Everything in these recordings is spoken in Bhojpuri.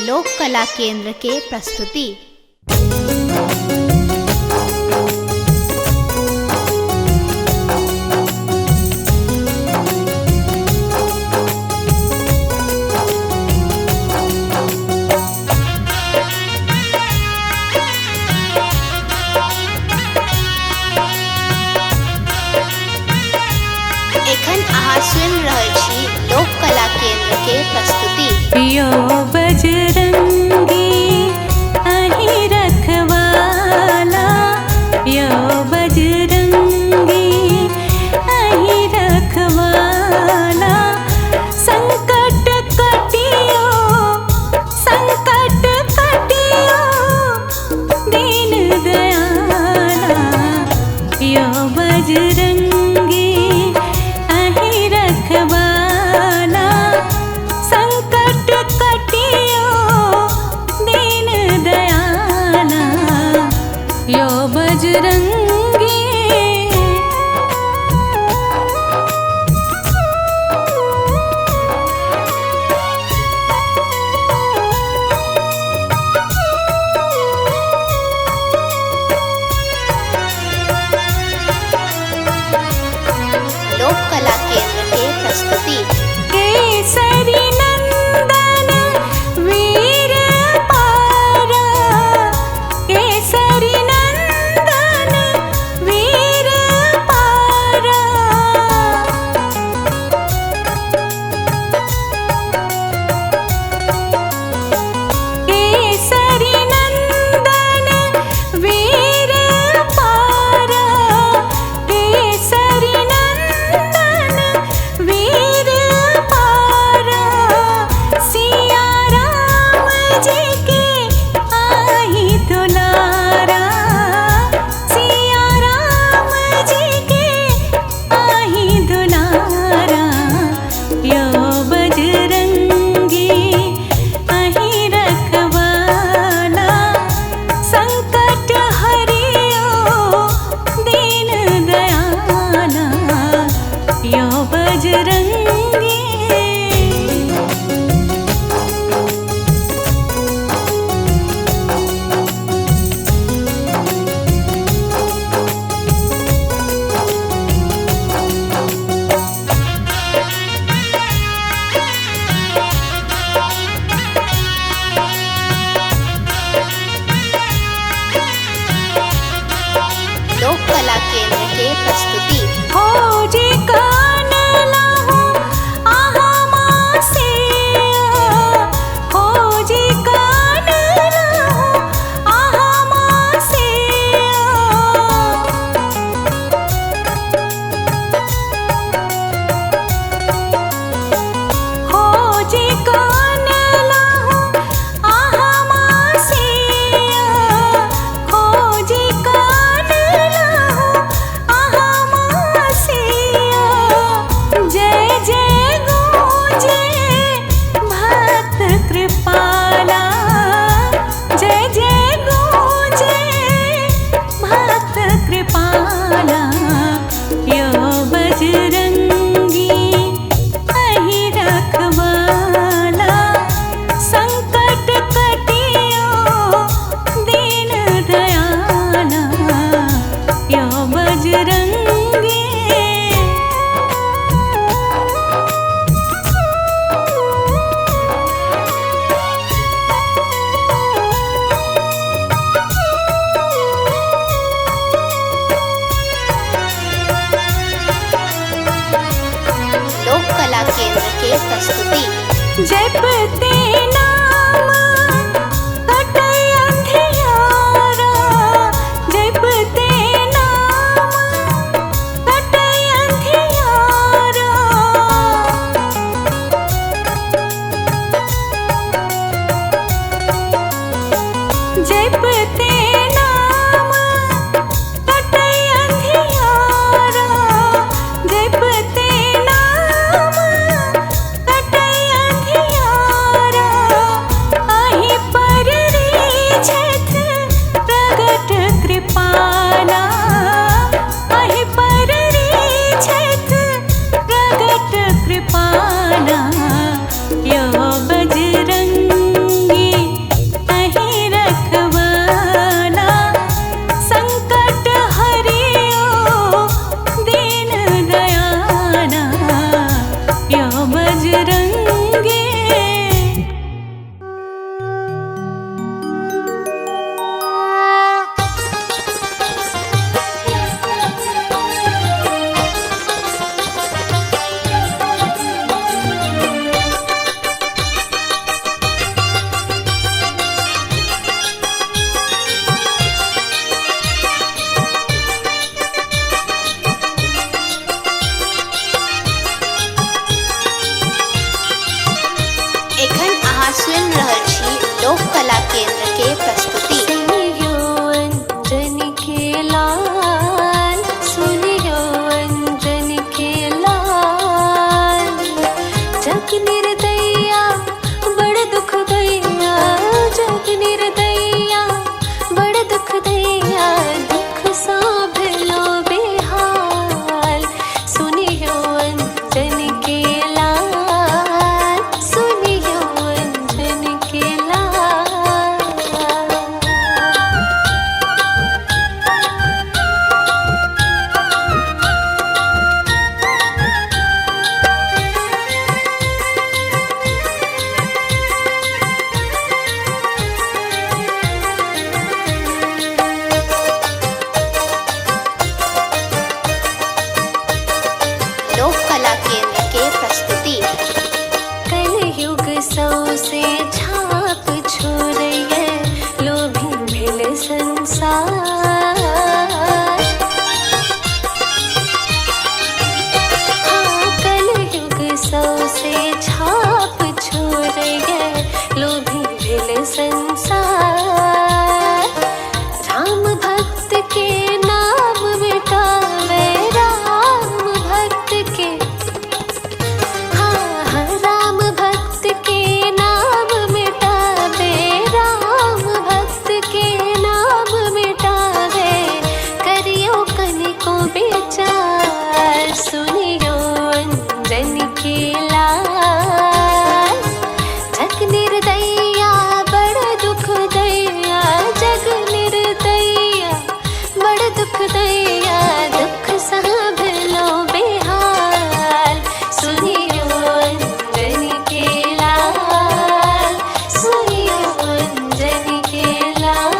लोक कला केंद्र के प्रस्तुति। एखन अहाँ सुनि रहल छी लोक कला केंद्र के प्रस्तुति। यो बजरंगी अहीं रखवाला, यो बजरंगी अहीं रखवाला। संकट कटियो, संकट कटियो दीन दयाला। यो बजरंगी अहीं रखवाला, संकट कटियो दीन दयाला। यो बजरंगी लोक कला केंद्र के प्रस्तुति। केसरी नंदन वीर पारा, केसरी नंदन वीर पारा। केसरी नंदन वीर पारा, केसरी नंदन वीर पारा। सिया राम जी के आही दुलारा, सिया राम जी के आही दुलारा। यो बजरंगी अहीं रखवाला, संकट हरियो दीन दयाला। यो बजरंगी लोक कला केंद्र के प्रस्तुति। हो जी कान लाहू आहा मासिया, हो जी कान लाहू आहा मासिया। हो जी कान लाहू आहा मासिया, हो जी कान लाहू आहा मासिया। जय जय गूंजे भक्त कृपाला, जय जय गूंजे भक्त कृपाला। यो बजरंगी अहीं रखवाला, संकट कटियो दीन दयाला। यो बजरंगी लोक कला केंद्र के प्रस्तुति। जपते नाम कटै अंधियारा, जपते नाम कटै अंधियारा। जपते नाम कटै अंधियारा, जपते नाम कटै अंधियारा। एखन अहाँ सुनि रहल छी लोक कला केंद्र के प्रस्तुति। सुनियो अंजन के लाल, सुनियो अंजन के लाल, जग निर्दया बड़ दुख दैया, जग निर्दया बड़ दुख दैया, दुख सा भलो बेहाल। सुनियो अंजन के लाल, सुनियो अंजन के लाल। लोक कला केंद्र के प्रस्तुति। कलयुग सौ से छाप छोड़िए, लोभी भेल संसार। हाँ, कलयुग सौ से छाप छोड़िए, लोभी भेल संसार। राम भक्त के नाम मिटावे, राम भक्त के, हाँ हाँ, राम भक्त के नाम मिटावे, राम भक्त के नाम मिटावे, करियो कनिको विचार। सुनियो अंजन के लाल, जग निर्दया बड़ दुख दैया, जग निर्दया बड़ दुख दैया, दुख सा भलो बेहाल। सुनियो अंजन के लाल, सुनियो अंजन के लाल।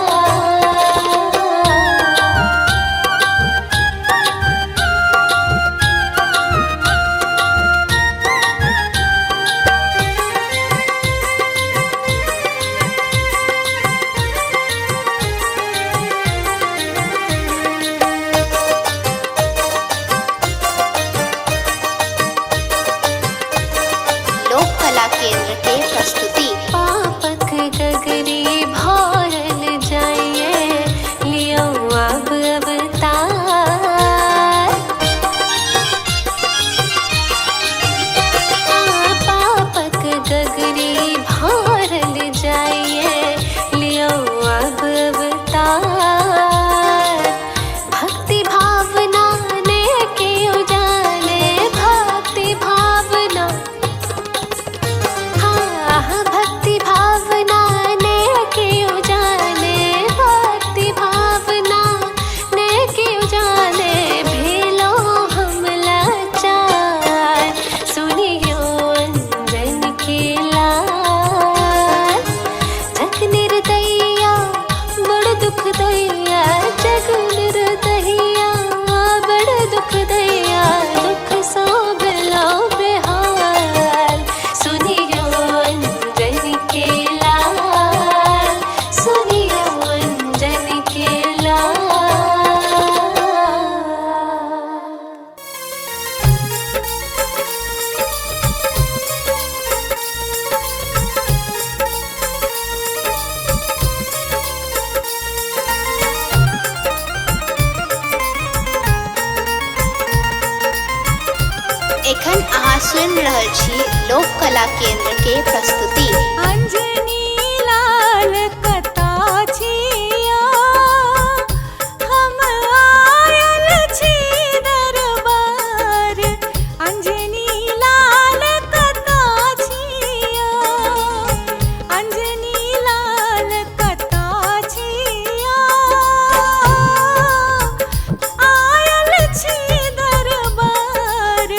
लोक कला केंद्र के प्रस्तुति। पापक गगरी भरल जाइए, लियो अब अवतार। हाँ, पापक गगरी भरल जाइए, लियो अब अवतार। भक्ति भावना ने के उजाले, भक्ति भावना, हाँ, भक्ति भावना ने के उजाले, भक्ति भावना ने के उजाले, भेलो हम लाचार। सुनियो अंजन के लाल, जग निर्दया बड़ दुख दैया, जग निर्दया बड़ दुख दैया, दुख सा भलो बेहाल। सुनियो अंजन के लाल, सुनियो अंजन के लाल। एखन अहाँ सुनि रहल छी लोक कला केंद्र के प्रस्तुति। अंजनी लाल कता छिया, हम आयल छी दरबार। अंजनी लाल कता छिया, अंजनी लाल कता छिया, आयल छी दरबार।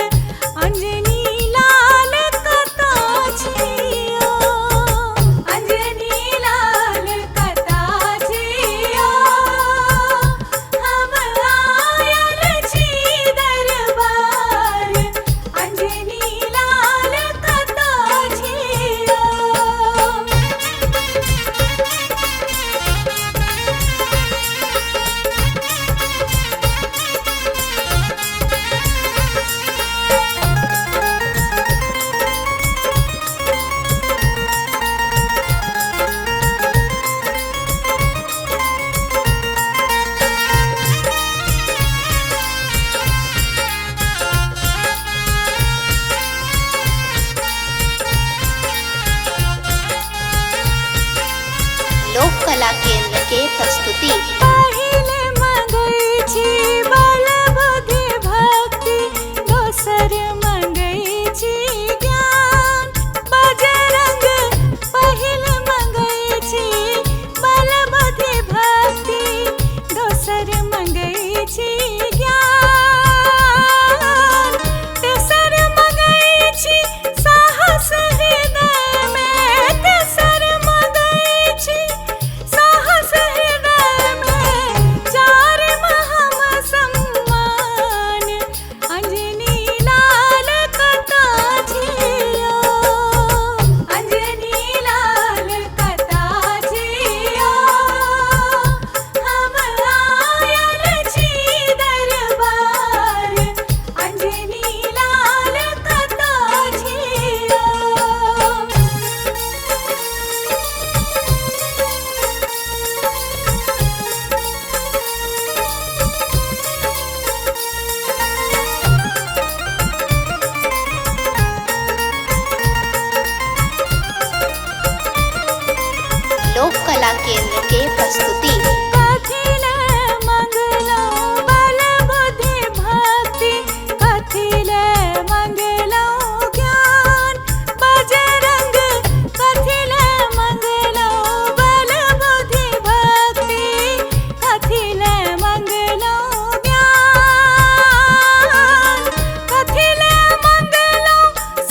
अंजनी लाल कता छिया। केंद्र के प्रस्तुति। पहिले मंगई छी बल बुद्धि भक्ति, दोसर मंगई छी ज्ञान बजरंग। पहिले मंगई छी बल बुद्धि भक्ति, दोसर मंगई छी ज्ञान, तेसर मंगई छी साहस हृदय में, तेसर मंगई छी साहस हृदय में, चार महम सम्मान अंजनी लाल कथा छियो, अंजनी लाल कथा छियो। हम आयल छी दरबार, अंजनी लाल कथा छियो। लोक कला केंद्र के प्रस्तुति। कथिल मंगलो बल बुद्धि भक्ति, कथिल मंगलो ज्ञान बजरंग, कथिल मंगलो बल बुद्धि भक्ति, कथिल मंगलो ज्ञान, कथिल मंगलो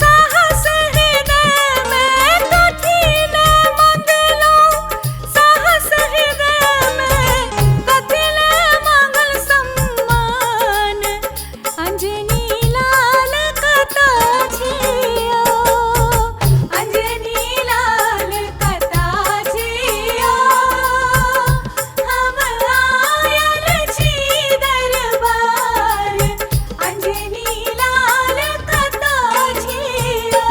साहस हृदय में, कथिल मंगलो साहस हृदय में, कथिल मंगल सम्मान अंजनी लाल कथा छियो, अंजनी लाल कथा छियो। हम आयल छी दरबार, अंजनी लाल कथा छियो।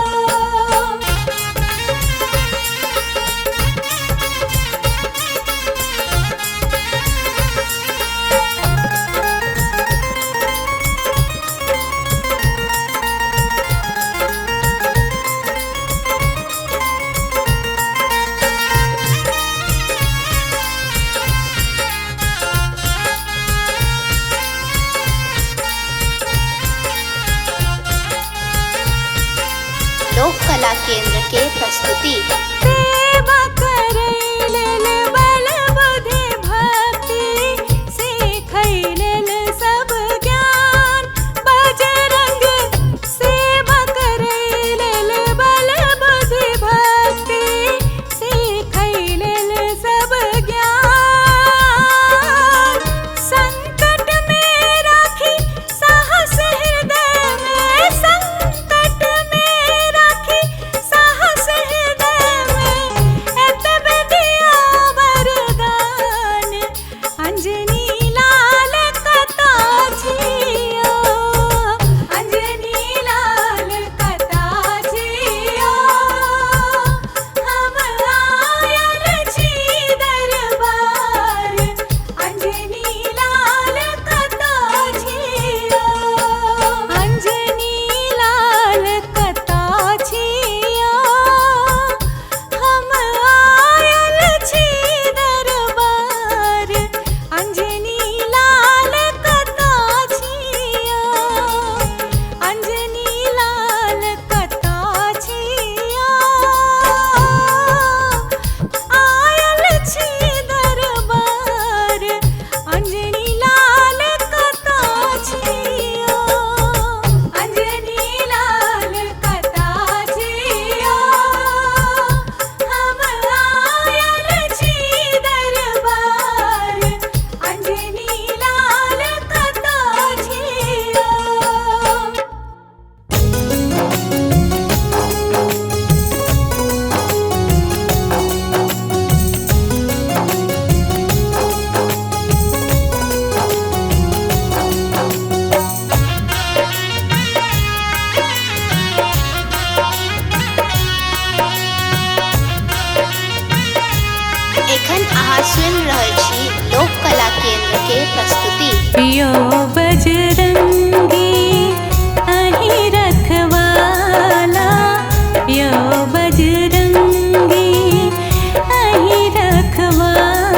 लोक कला केंद्र के प्रस्तुति। सेवा करई लेल बल बुद्धि भक्ति, सीखई लेल सब ज्ञान बजरंग, सेवा करई लेल बल बुद्धि भक्ति, सीखई लेल सब ज्ञान, संकट में राखी साहस हृदय में, संकट में राखी साहस हृदय में, एतबे दिया वरदान अंजनी लाल कथा छियो, अंजनी लाल कथा छियो। हम आयल छी दरबार, अंजनी लाल कथा छियो, अंजनी लाल कथा छियो। हम आयल छी दरबार, अंजनी लाल कथा छियो, अंजनी लाल कथा छियो। आयल छी दरबार, अंजनी लाल कथा छियो, अंजनी लाल कथा छियो। हम आयल छी दरबार, अंजनी लाल कथा छियो। एखन अहाँ सुनि रहल छी लोक कला केंद्र के प्रस्तुति। पियो बजरंगी अहीं रखवाला, पियो बजरंगी अहीं रखवाला।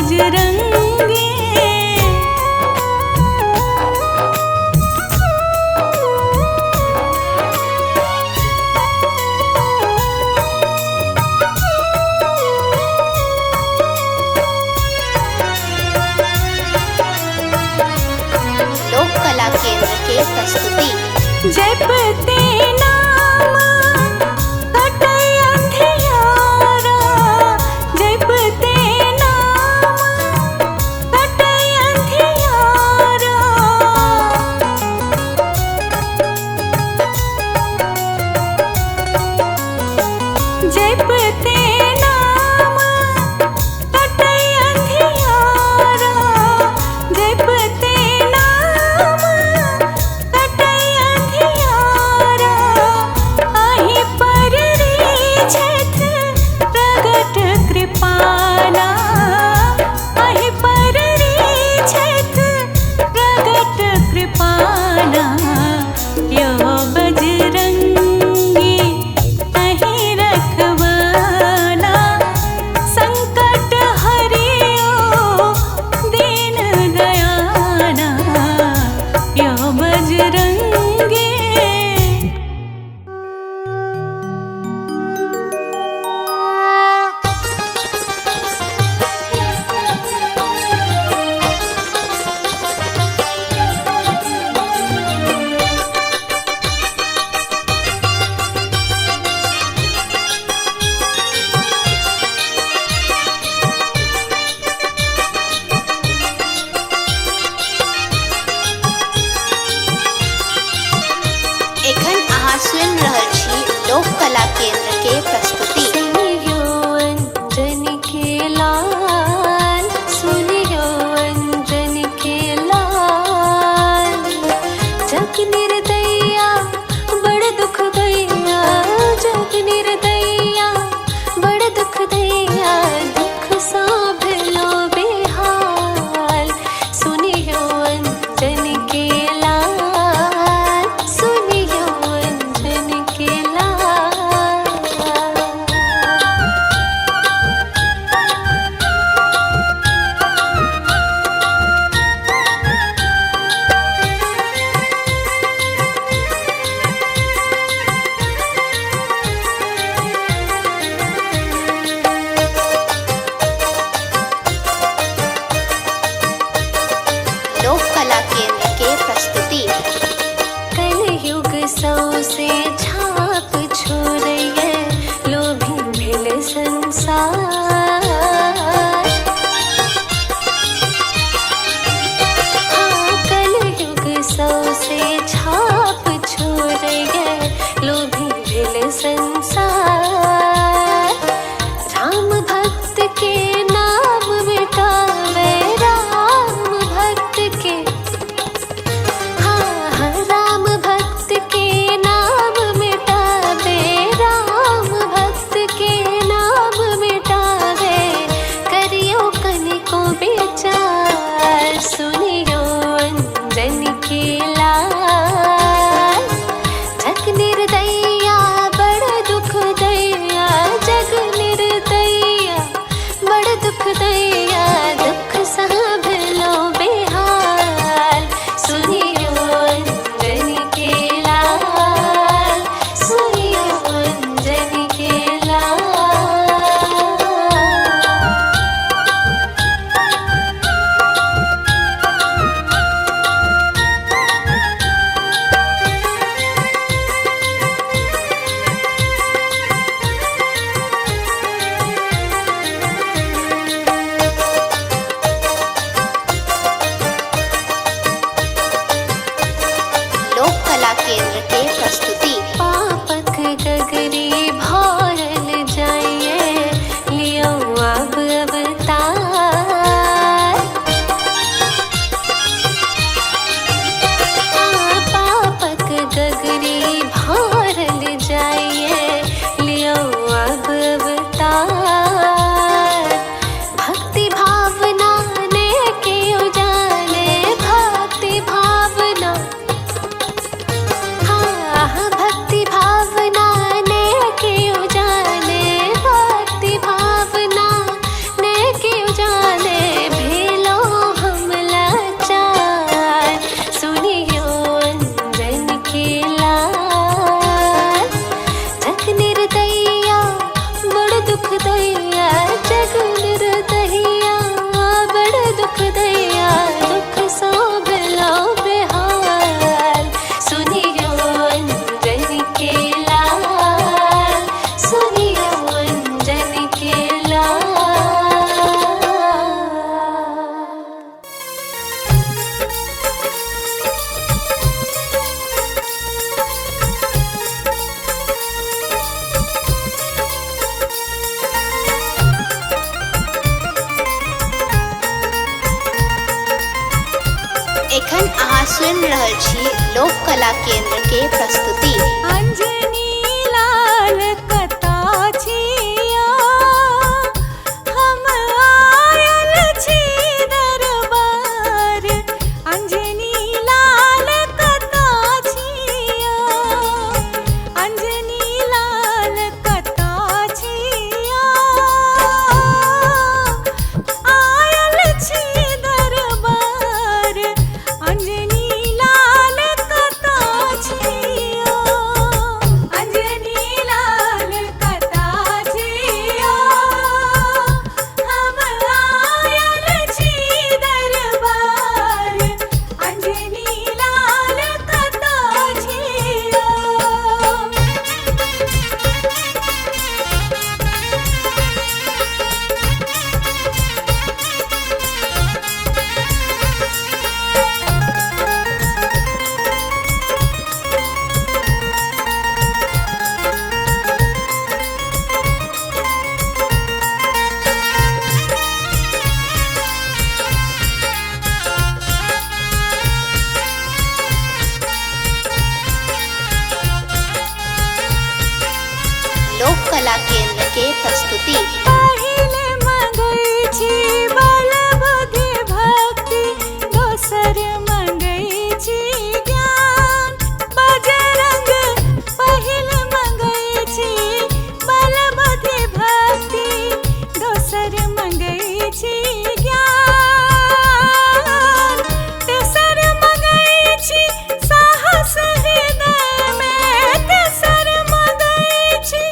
बजरंगी। लोक कला केंद्र के प्रस्तुति। जपते नाम कटे अंधियारा, जपते नाम कटे अंधियारा। जपते नाम कटे अंधियारा, जपते नाम कटे अंधियारा। आहि पर रीझत प्रगट कृपाला, आहि पर रीझत प्रगट कृपाला। यो बजरंगी अहि रखवाला, संकट हरियो दीन दयाला। यो बजरंगी। एखन अहाँ सुनि रहल छी लोक कला केंद्र के प्रस्तुति। सुनियो अंजन के लाल, सुनियो अंजन के लाल। जग निर्दया बड़ दुख दैया, जग निर्दया बड़ दुख दैया। दुख साभलो बेहाल, सुनियो अंजन के लाल, सुनियो अंजन के लाल। लोक कला केंद्र के प्रस्तुति। कलयुग सौ से झाप छोड़िए, लोभी भेल संसार। हाँ, कलयुग सौ से झाप छोड़िए, लोभी भेल संसार। राम भक्त के नाम मिटावे, राम भक्त के। हाँ, सुन रहल छी लोक कला केंद्र के प्रस्तुति। अंजनी लाल कता छिया, हम आयल छी दरबार। अंजनी लाल कता छिया, अंजनी लाल कता छिया, आयल छी दरबार। अंजनी लाल कता छिया, अंजनी लाल कता छिया, हम आयल छी दरबार। अंजनी लाल कता छिया। लोक कला केंद्र के प्रस्तुति। पहिले मंगै छी बल बुद्धि भक्ति, दोसर मंगै छी ज्ञान बजरंग। पहिले मंगै छी बल बुद्धि भक्ति, दोसर मंगै छी ज्ञान। तेसर मंगै छी साहस हृदय में, तेसर मंगै छी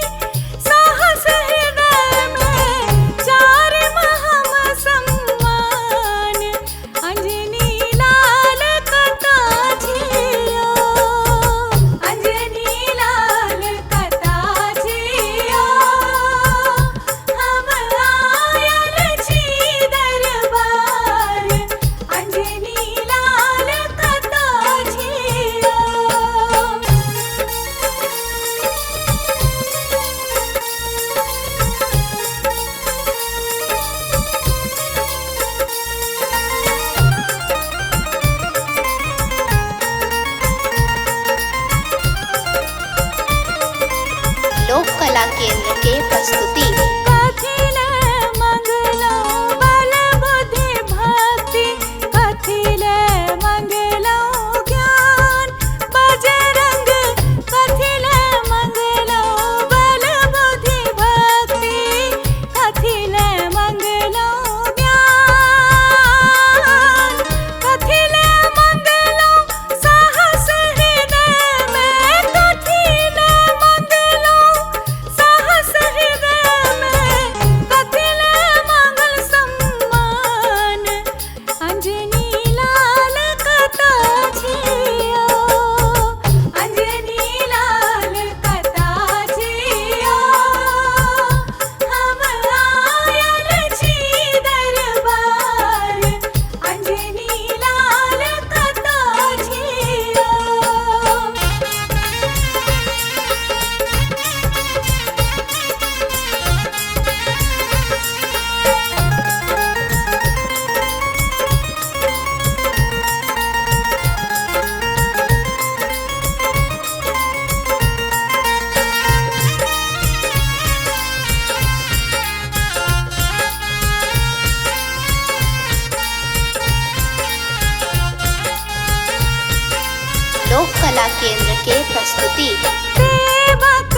साहस हृदय में, चार हम सम्मान। अंजनी लाल कता छिया, अंजनी लाल कता छिया, हम आयल छी दरबार। अंजनी लाल कता छिया। लोक कला केंद्र के प्रस्तुति। कथिले मंगलो बल बुद्धि भक्ति, कथिले मंगलो ज्ञान बजरंग। कथिले मंगलो बल बुद्धि भक्ति, कथिले मंगलो ज्ञान। कथिले मंगलो साहस हृदय में, कथिले मंगलो साहस हृदय में, कथिले मंगल सम्मान। अंजनी लाल कता छिया, अंजनी लाल कता छिया, हम आयल छी दरबार। अंजनी लाल कता छिया। लोक कला केंद्र के प्रस्तुति। सेवक